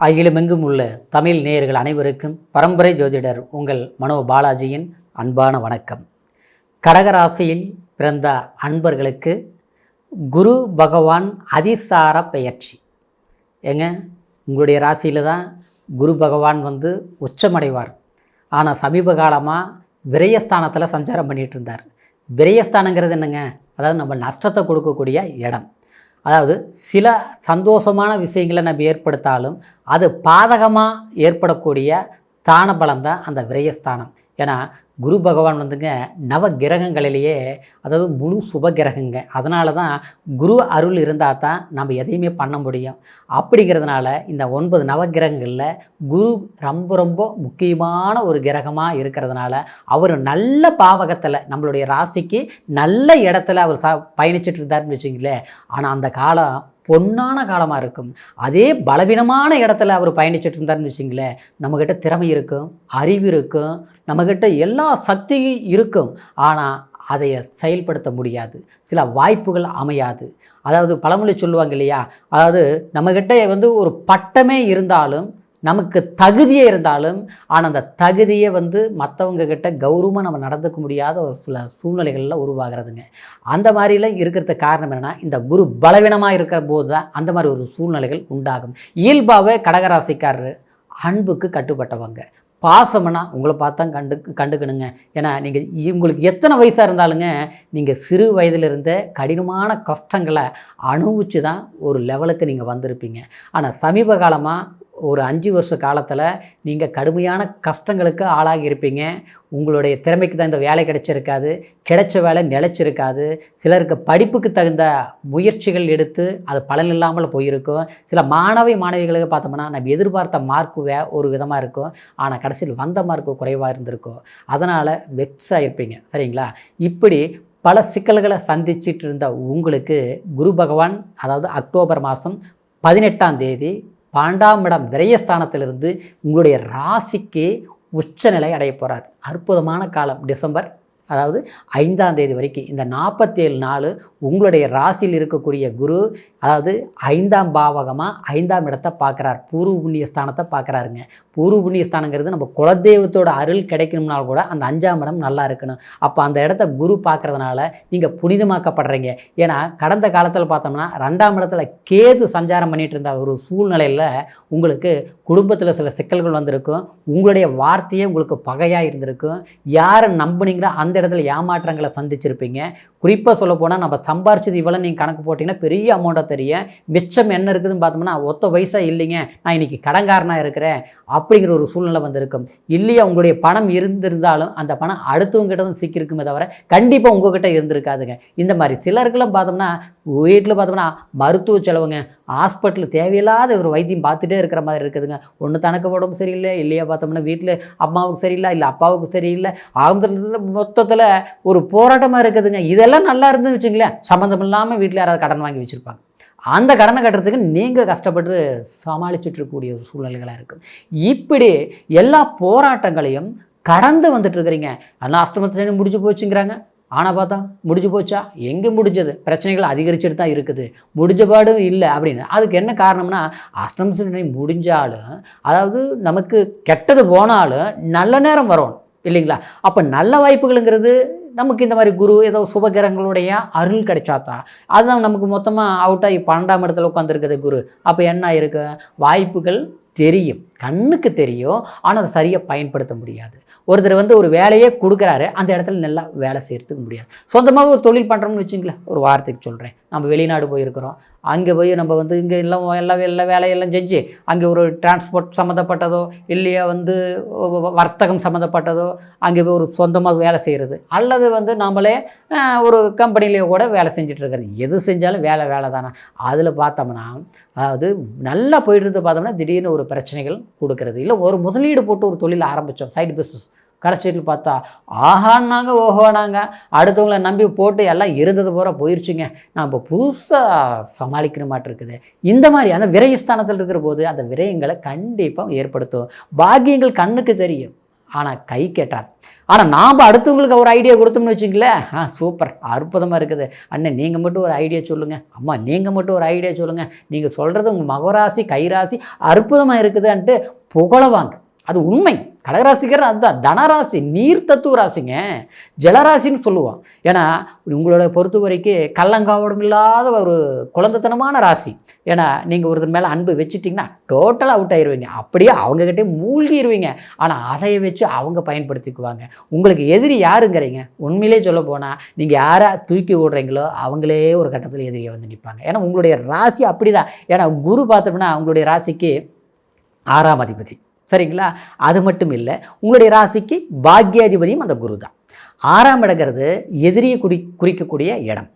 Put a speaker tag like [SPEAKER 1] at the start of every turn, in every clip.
[SPEAKER 1] அகிலமெங்கும் உள்ள தமிழ் நேயர்கள் அனைவருக்கும் பரம்பரை ஜோதிடர் உங்கள் மனோ பாலாஜியின் அன்பான வணக்கம். கடகராசியில் பிறந்த அன்பர்களுக்கு குரு பகவான் அதிசார பெயர்ச்சி. உங்களுடைய ராசியில் தான் குரு பகவான் உச்சமடைவார். ஆனால் சமீப காலமாக விரயஸ்தானத்தில் சஞ்சாரம் பண்ணிகிட்டு இருந்தார். விரயஸ்தானங்கிறது என்னங்க? அதாவது நம்ம நஷ்டத்தை கொடுக்கக்கூடிய இடம். அதாவது சில சந்தோஷமான விஷயங்களை நம்ம ஏற்படுத்தாலும் அது பாதகமாக ஏற்படக்கூடிய ஸ்தான பலம் தான் அந்த விரயஸ்தானம். ஏன்னா குரு பகவான் நவ கிரகங்களிலேயே அதாவது முழு சுப கிரகங்க. அதனால தான் குரு அருள் இருந்தால் தான் நம்ம எதையுமே பண்ண முடியும். அப்படிங்கிறதுனால இந்த 9 நவகிரகங்களில் குரு ரொம்ப ரொம்ப முக்கியமான ஒரு கிரகமாக இருக்கிறதுனால அவர் நல்ல பாவகத்தில் நம்மளுடைய ராசிக்கு நல்ல இடத்துல அவர் பயணிச்சுட்டு இருந்தார்னு வச்சுங்களேன். ஆனால் அந்த காலம் பொன்னான காலமாக இருக்கும். அதே பலவீனமான இடத்துல அவர் பயணிச்சுட்டு இருந்தார்னு வச்சிங்களேன், நம்மக்கிட்ட திறமை இருக்கும், அறிவு இருக்கும், நம்மக்கிட்ட எல்லா சக்தியும் இருக்கும். ஆனால் அதை செயல்படுத்த முடியாது, சில வாய்ப்புகள் அமையாது. அதாவது பழமொழி சொல்லுவாங்க இல்லையா, அதாவது நம்மக்கிட்ட ஒரு பட்டமே இருந்தாலும் நமக்கு தகுதியே இருந்தாலும் ஆனால் அந்த தகுதியை மற்றவங்க கிட்ட கௌரவமாக நம்ம நடந்துக்க முடியாத ஒரு சில சூழ்நிலைகளில் உருவாகிறதுங்க. அந்த மாதிரிலாம் இருக்கிறதுக்கு காரணம் என்னென்னா, இந்த குரு பலவீனமாக இருக்கிற போது தான் அந்த மாதிரி ஒரு சூழ்நிலைகள் உண்டாகும். இயல்பாகவே கடகராசிக்காரர் அன்புக்கு கட்டுப்பட்டவங்க. பாசம்னா உங்களை பார்த்தா கண்டுக்கணுங்க. ஏன்னா நீங்கள் உங்களுக்கு எத்தனை வயசாக இருந்தாலுங்க, நீங்கள் சிறு வயதிலிருந்தே கடினமான கஷ்டங்களை அனுபவித்து தான் ஒரு லெவலுக்கு நீங்கள் வந்திருப்பீங்க. ஆனால் சமீப காலமாக ஒரு 5 வருஷ காலத்தில் நீங்கள் கடுமையான கஷ்டங்களுக்கு ஆளாகி இருப்பீங்க. உங்களுடைய திறமைக்கு தான் இந்த வேலை கிடைச்சிருக்காது, கிடைச்ச வேலை நிலைச்சிருக்காது. சிலருக்கு படிப்புக்கு தகுந்த முயற்சிகள் எடுத்து அது பலன் இல்லாமல் போயிருக்கும். சில மாணவிகளுக்கு பார்த்தோம்னா நம்ம எதிர்பார்த்த மார்க்கு ஒரு விதமாக இருக்கும், ஆனால் கடைசியில் வந்த மார்க்கு குறைவாக இருந்திருக்கும். அதனால் வெக்ஸ் ஆகிருப்பீங்க. சரிங்களா? இப்படி பல சிக்கல்களை சந்திச்சிட்டு இருந்த உங்களுக்கு குரு பகவான் அதாவது அக்டோபர் மாதம் 18ஆம் தேதி 12ஆம் இடம் விரயஸ்தானத்திலிருந்து உங்களுடைய ராசிக்கு உச்சநிலை அடைய போகிறார். அற்புதமான காலம். டிசம்பர் அதாவது 5ஆம் தேதி வரைக்கும் இந்த 47 நாள் உங்களுடைய ராசியில் இருக்கக்கூடிய குரு அதாவது 5ஆம் பாவகமாக 5ஆம் இடத்தை பார்க்குறார். பூர்வ புண்ணிய ஸ்தானத்தை பார்க்குறாருங்க. பூர்வ புண்ணிய ஸ்தானங்கிறது நம்ம குலதெய்வத்தோட அருள் கிடைக்கணும்னாலும் கூட அந்த 5ஆம் இடம் நல்லா இருக்கணும். அப்போ அந்த இடத்த குரு பார்க்குறதுனால நீங்கள் புனிதமாக்கப்படுறீங்க. ஏன்னா கடந்த காலத்தில் பார்த்தோம்னா 2ஆம் இடத்துல கேது சஞ்சாரம் பண்ணிகிட்டு இருந்த ஒரு சூழ்நிலையில் உங்களுக்கு குடும்பத்தில் சில சிக்கல்கள் வந்திருக்கும். உங்களுடைய வார்த்தையே உங்களுக்கு பகையாக இருந்திருக்கும். யாரை நம்புனீங்களோ அந்த இடத்துல ஏமாற்றங்களை சந்திச்சிருப்பீங்க. குறிப்பாக சொல்ல போனால் நம்ம சம்பாரிச்சது இவ்வளோ நீங்கள் கணக்கு போட்டிங்கன்னா பெரிய அமௌண்ட்டாக தெரியும். மிச்சம் என்ன இருக்குதுன்னு பார்த்தோம்னா ஒத்த வயசாக இல்லைங்க, நான் இன்றைக்கி கடன்காரனாக இருக்கிறேன் அப்படிங்கிற ஒரு சூழ்நிலை வந்திருக்கும். இல்லையா உங்களுடைய பணம் இருந்திருந்தாலும் அந்த பணம் அடுத்தவங்ககிட்ட தான் சிக்கியிருக்குமே தவிர கண்டிப்பாக உங்கள்கிட்ட இருந்திருக்காதுங்க. இந்த மாதிரி சிலருக்கெல்லாம் பார்த்தோம்னா வீட்டில் பார்த்தோம்னா மருத்துவ செலவுங்க, ஹாஸ்பிட்டலில் தேவையில்லாத ஒரு வைத்தியம் பார்த்துட்டே இருக்கிற மாதிரி இருக்குதுங்க. ஒன்று தனக்கு உடம்பு சரியில்லை, இல்லையா பார்த்தோம்னா வீட்டில் அம்மாவுக்கு சரியில்லை, இல்லை அப்பாவுக்கு சரியில்லை, ஆரம்பத்தில் மொத்தத்தில் ஒரு போராட்டமாக இருக்குதுங்க. இதெல்லாம் நல்லா இருந்துன்னு வச்சுங்களேன், சம்மந்தம் இல்லாமல் வீட்டில் யாராவது கடன் வாங்கி வச்சுருப்பாங்க. அந்த கடனை கட்டுறதுக்கு நீங்கள் கஷ்டப்பட்டு சமாளிச்சுட்டு இருக்கக்கூடிய ஒரு சூழ்நிலைகளாக இருக்குது. இப்படி எல்லா போராட்டங்களையும் கடந்து வந்துட்டு இருக்கிறீங்க. ஆனால் அஷ்டமத்தை முடிஞ்சு போச்சுங்கிறாங்க. ஆனால் பார்த்தா முடிஞ்சு போச்சா? எங்கே முடிஞ்சது? பிரச்சனைகள் அதிகரிச்சுட்டு தான் இருக்குது, முடிஞ்சபாடும் இல்லை அப்படின்னு. அதுக்கு என்ன காரணம்னா, அஷ்டம சனி முடிஞ்சாலும் அதாவது நமக்கு கெட்டது போனாலும் நல்ல நேரம் வரும் இல்லைங்களா? அப்போ நல்ல வாய்ப்புகளுங்கிறது நமக்கு இந்த மாதிரி குரு ஏதோ சுபகிரகங்களுடைய அருள் கிடைச்சாதான். அதுதான் நமக்கு மொத்தமாக அவுட் ஆகி 12ஆம் இடத்துல உட்காந்துருக்குது குரு. அப்போ என்ன இருக்கு? வாய்ப்புகள் தெரியும், கண்ணுக்கு தெரியும், ஆனால் அதை சரியாக பயன்படுத்த முடியாது. ஒருத்தர் ஒரு வேலையே கொடுக்குறாரு, அந்த இடத்துல நல்லா வேலை செய்கிறதுக்கு முடியாது. சொந்தமாக ஒரு தொழில் பண்ணுறோம்னு வச்சுங்களேன், ஒரு வாரத்துக்கு சொல்கிறேன், நம்ம வெளிநாடு போயிருக்கிறோம், அங்கே போய் நம்ம இங்கே எல்லா வேலையெல்லாம் செஞ்சு அங்கே ஒரு டிரான்ஸ்போர்ட் சம்மந்தப்பட்டதோ இல்லையா வர்த்தகம் சம்மந்தப்பட்டதோ அங்கே போய் ஒரு சொந்தமாக வேலை செய்கிறது, அல்லது நாமளே ஒரு கம்பெனிலேயோ கூட வேலை செஞ்சுட்டு இருக்கிறது. எது செஞ்சாலும் வேலை தானே. அதில் பார்த்தோம்னா அதாவது நல்லா போயிட்டு பார்த்தோம்னா திடீர்னு ஒரு பிரச்சனைகள் கொடுக்கறது. இல்லை ஒரு முதலீடு போட்டு ஒரு தொழில் ஆரம்பித்தோம், சைடு பிஸ்னஸ், கடைசியில் பார்த்தா ஆஹான்னாங்க ஓஹோனாங்க, அடுத்தவங்களை நம்பி போட்டு எல்லாம் இருந்தது போகிற போயிடுச்சுங்க. நான் இப்போ புதுசாக சமாளிக்கிற மாட்டு இருக்குது. இந்த மாதிரி அந்த விரயஸ்தானத்தில் இருக்கிற போது அந்த விரயங்களை கண்டிப்பாக ஏற்படுத்தும். பாக்கியங்கள் கண்ணுக்கு தெரியும், ஆனால் கை கேட்டாது. ஆனால் நாம் அடுத்தவங்களுக்கு ஒரு ஐடியா கொடுத்தோம்னு வச்சுங்களேன், சூப்பர் அற்புதமாக இருக்குது அண்ணன், நீங்கள் மட்டும் ஒரு ஐடியா சொல்லுங்கள், அம்மா நீங்கள் மட்டும் ஒரு ஐடியா சொல்லுங்கள், நீங்கள் சொல்கிறது உங்கள் மகராசி கைராசி அற்புதமாக இருக்குதுன்ட்டு புகழவாங்க. அது உண்மை. கடகராசிக்கிற அதுதான் தனராசி, நீர் தத்துவ ராசிங்க, ஜலராசின்னு சொல்லுவோம். ஏன்னா உங்களோட பொறுத்த வரைக்கும் கள்ளங்காவடம் இல்லாத ஒரு குழந்தைத்தனமான ராசி. ஏன்னா நீங்கள் ஒருத்தர் மேலே அன்பு வச்சுட்டிங்கன்னா டோட்டலாக அவுட் ஆயிடுவீங்க, அப்படியே அவங்ககிட்டே மூழ்கிடுவீங்க. ஆனால் அதை வச்சு அவங்க பயன்படுத்திக்குவாங்க. உங்களுக்கு எதிரி யாருங்கிறீங்க? உண்மையிலே சொல்ல போனால் நீங்கள் யாரை தூக்கி விடுறீங்களோ அவங்களே ஒரு கட்டத்தில் எதிரியை வந்து நிற்பாங்க. ஏன்னா உங்களுடைய ராசி அப்படி தான். ஏன்னா குரு பார்த்தோம்னா உங்களுடைய ராசிக்கு 6ஆம் அதிபதி, சரிங்களா? அது மட்டும் இல்லை, உங்களுடைய ராசிக்கு பாக்யாதிபதியும் அந்த குரு தான். 6ஆம் இடங்கிறது எதிரியை குறிக்கக்கூடிய இடம்.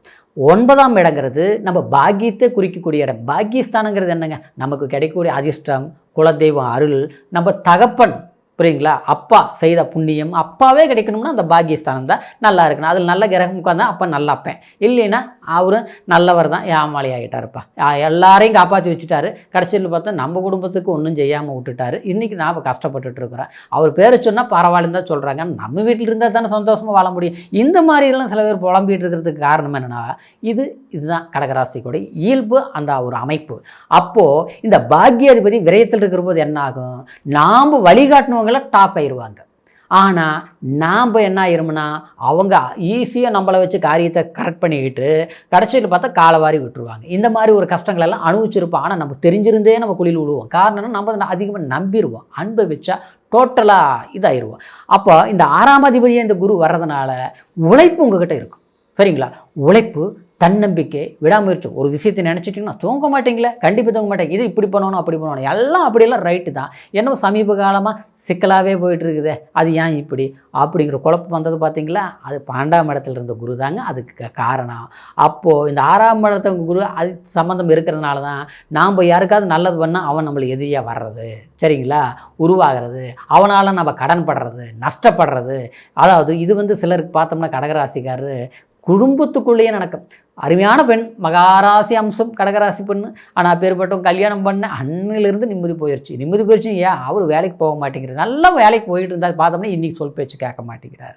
[SPEAKER 1] 9ஆம் இடங்கிறது நம்ம பாக்கியத்தை குறிக்கக்கூடிய இடம். பாக்கியஸ்தானங்கிறது என்னங்க? நமக்கு கிடைக்கக்கூடிய அதிர்ஷ்டம், குலதெய்வம் அருள், நம்ம தகப்பன், புரியுங்களா, அப்பா செய்த புண்ணியம் அப்பாவே கிடைக்கணும்னா அந்த பாக்கியஸ்தானம் தான் நல்லா இருக்கணும். அதில் நல்ல கிரகம் உட்காந்தா அப்போ நல்லா அப்பேன், இல்லைன்னா அவரும் நல்லவர் தான், ஏமாளி ஆகிட்டாருப்பா, எல்லாரையும் காப்பாற்றி வச்சுட்டாரு, கடைசியில் பார்த்தா நம்ம குடும்பத்துக்கு ஒன்றும் செய்யாமல் விட்டுட்டாரு. இன்றைக்கி நாம் கஷ்டப்பட்டுட்ருக்குறோம். அவர் பேர் சொன்னால் பரவாயில்லன்னு தான் சொல்கிறாங்க. நம்ம வீட்டில் இருந்தால் தானே சந்தோஷமாக வாழ முடியும். இந்த மாதிரி இதெல்லாம் சில பேர் புலம்பிகிட்டு இருக்கிறதுக்கு காரணம் என்னென்னா இதுதான் கடகராசிக்கூட இயல்பு, அந்த ஒரு அமைப்பு. அப்போது இந்த பாக்கியாதிபதி விரயத்தில் இருக்கிற போது என்ன ஆகும்? நாம் வழிகாட்டணும் டாப் ஆயிடுவாங்க. ஆனால் நாம் என்ன ஆயிரும்னா அவங்க ஈஸியாக நம்மளை வச்சு காரியத்தை கரெக்ட் பண்ணிக்கிட்டு கடைசியில் பார்த்தா காலவாரி விட்டுருவாங்க. இந்த மாதிரி ஒரு கஷ்டங்களெல்லாம் அனுபவிச்சிருப்போம். ஆனால் நம்ம தெரிஞ்சிருந்தே நம்ம குழியில் விடுவோம். காரணம் நம்ம அதிகமாக நம்பிடுவோம், அனுபவிச்சா டோட்டலாக இதாகிடுவோம். அப்போ இந்த 6ஆம் அதிபதியை இந்த குரு வர்றதுனால உழைப்பு உங்ககிட்ட இருக்கும், சரிங்களா? உழைப்பு, தன்னம்பிக்கை, விடாமுயற்சி. ஒரு விஷயத்தை நினச்சிட்டிங்கன்னா தூங்க மாட்டீங்களே, கண்டிப்பாக தூங்க மாட்டேங்க. இது இப்படி பண்ணணும் அப்படி பண்ணணும், எல்லாம் அப்படியெல்லாம் ரைட்டு தான். என்ன சமீப காலமாக சிக்கலாகவே போயிட்டு இருக்குது, அது ஏன் இப்படி அப்படிங்கிற குழப்பம் வந்தது பார்த்தீங்களா? அது 12ஆம் இடத்துல இருந்த குரு தாங்க அதுக்கு காரணம். அப்போது இந்த 6ஆம் இடத்துக்கு குரு அது சம்மந்தம் இருக்கிறதுனால தான் நாம் யாருக்காவது நல்லது பண்ணால் அவன் நம்மளை எதிரியாக வர்றது, சரிங்களா, உருவாகிறது, அவனால் நம்ம கடன் படுறது, நஷ்டப்படுறது. அதாவது இது சிலருக்கு பார்த்தோம்னா கடகராசிக்காரரு குடும்பத்துக்குள்ளேயே நடக்கும். அருமையான பெண், மகாராசி அம்சம், கடகராசி பெண்ணு, ஆனால் பேர்பட்டவங்க கல்யாணம் பண்ண அன்னிலிருந்து நிம்மதி போயிடுச்சு. ஏன் அவர் வேலைக்கு போக மாட்டேங்கிறார்? நல்லா வேலைக்கு போயிட்டு இருந்தால் பார்த்தோம்னா இன்றைக்கி சொல் பேச்சு கேட்க மாட்டேங்கிறார்.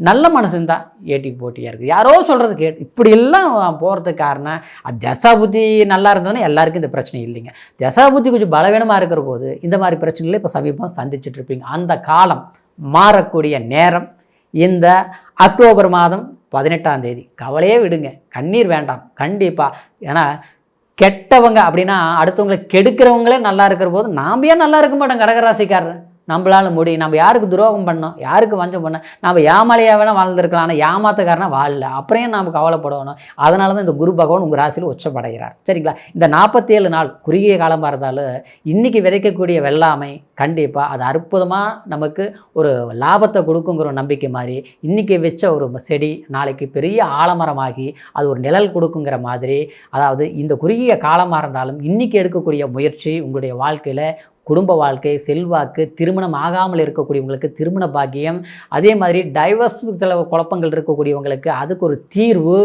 [SPEAKER 1] நல்ல மனசுன்னு தான் ஏட்டிக்கு போட்டியாக இருக்குது, யாரோ சொல்கிறது கேட்டு இப்படியெல்லாம் போகிறதுக்கு காரணம் அது தசாபுத்தி நல்லா இருந்ததுன்னா எல்லாருக்கும் இந்த பிரச்சனை இல்லைங்க. தசாபுத்தி கொஞ்சம் பலவீனமாக இருக்கிற போது இந்த மாதிரி பிரச்சனைகளை இப்போ சமீபம் சந்திச்சுட்டு இருப்பீங்க. அந்த காலம் மாறக்கூடிய நேரம் இந்த அக்டோபர் மாதம் 18ஆம் தேதி. கவலையே விடுங்க, கண்ணீர் வேண்டாம் கண்டிப்பாக. ஏன்னா கெட்டவங்க அப்படின்னா அடுத்தவங்களை கெடுக்கிறவங்களே நல்லா இருக்கிற போது நாம் ஏன் நல்லா இருக்க மாட்டோம்? கடகராசிக்காரர் நம்மளால் முடியும். நம்ம யாருக்கு துரோகம் பண்ணோம், யாருக்கு வஞ்சம் பண்ணோம்? நம்ம ஏமாலையாக வேணால் வாழ்ந்துருக்கலாம், ஆனால் ஏமாத்தக்காரனா வாழல, அப்புறம் நாம் கவலைப்படணும். அதனால தான் இந்த குரு பகவான் உங்கள் ராசியில் உச்சப்படைகிறார், சரிங்களா? இந்த 47 நாள் குறுகிய காலமாக இருந்தாலும் இன்றைக்கி விதைக்கக்கூடிய வெள்ளாமை கண்டிப்பாக அது அற்புதமாக நமக்கு ஒரு லாபத்தை கொடுக்குங்கிற நம்பிக்கை மாதிரி இன்றைக்கி வச்ச ஒரு செடி நாளைக்கு பெரிய ஆலமரமாகி அது ஒரு நிழல் கொடுக்குங்கிற மாதிரி. அதாவது இந்த குறுகிய காலமாக இருந்தாலும் இன்றைக்கி எடுக்கக்கூடிய முயற்சி உங்களுடைய வாழ்க்கையில் குடும்ப வாழ்க்கை, செல்வாக்கு, திருமணம் ஆகாமல் இருக்கக்கூடியவங்களுக்கு திருமண பாக்கியம், அதே மாதிரி டைவர்ஸ் சில குழப்பங்கள் இருக்கக்கூடியவங்களுக்கு அதுக்கு ஒரு தீர்வு,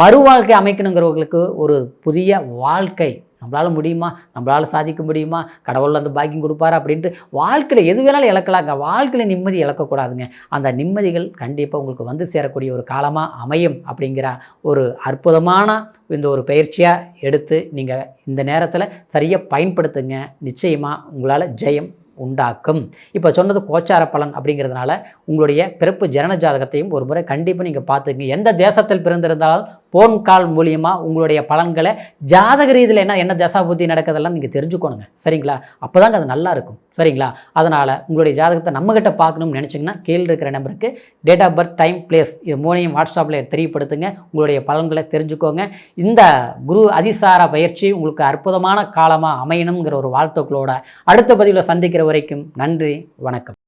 [SPEAKER 1] மறு வாழ்க்கை அமைக்கணுங்கிறவங்களுக்கு ஒரு புதிய வாழ்க்கை. நம்மளால் முடியுமா, நம்மளால் சாதிக்க முடியுமா, கடவுள் அந்த பாக்கியம் கொடுப்பாரு அப்படின்ட்டு வாழ்க்கையில் எது வேணாலும் இழக்கலாங்க. வாழ்க்கையில் நிம்மதி இழக்கக்கூடாதுங்க. அந்த நிம்மதிகள் கண்டிப்பாக உங்களுக்கு வந்து சேரக்கூடிய ஒரு காலமாக அமையும் அப்படிங்கிற ஒரு அற்புதமான இந்த ஒரு பயிற்சியாக எடுத்து நீங்கள் இந்த நேரத்தில் சரியாக பயன்படுத்துங்க. நிச்சயமாக உங்களால் ஜெயம் உண்டாக்கும். இப்போ சொன்னது கோச்சார பலன் அப்படிங்கிறதுனால உங்களுடைய பிறப்பு ஜனன ஜாதகத்தையும் ஒரு முறை கண்டிப்பாக நீங்கள் பார்த்துக்குங்க. எந்த தேசத்தில் பிறந்திருந்தாலும் போன் கால் மூலியமாக உங்களுடைய பலன்களை ஜாதக ரீதியில் என்ன தசாபுத்தி நடக்கிறதெல்லாம் நீங்கள் தெரிஞ்சுக்கணுங்க, சரிங்களா? அப்போ தாங்க அது நல்லா இருக்கும், சரிங்களா? அதனால் உங்களுடைய ஜாதகத்தை நம்மகிட்ட பார்க்கணும்னு நினச்சிங்கன்னா கீழே இருக்கிற நம்பருக்கு date of birth, time, place இது மூணையும் வாட்ஸ்அப்பில் தெரியப்படுத்துங்க. உங்களுடைய பலன்களை தெரிஞ்சுக்கோங்க. இந்த குரு அதிசார பயிற்சி உங்களுக்கு அற்புதமான காலமாக அமையணுங்கிற ஒரு வாழ்த்துக்களோட அடுத்த பதிவில் சந்திக்கிற வரைக்கும் நன்றி, வணக்கம்.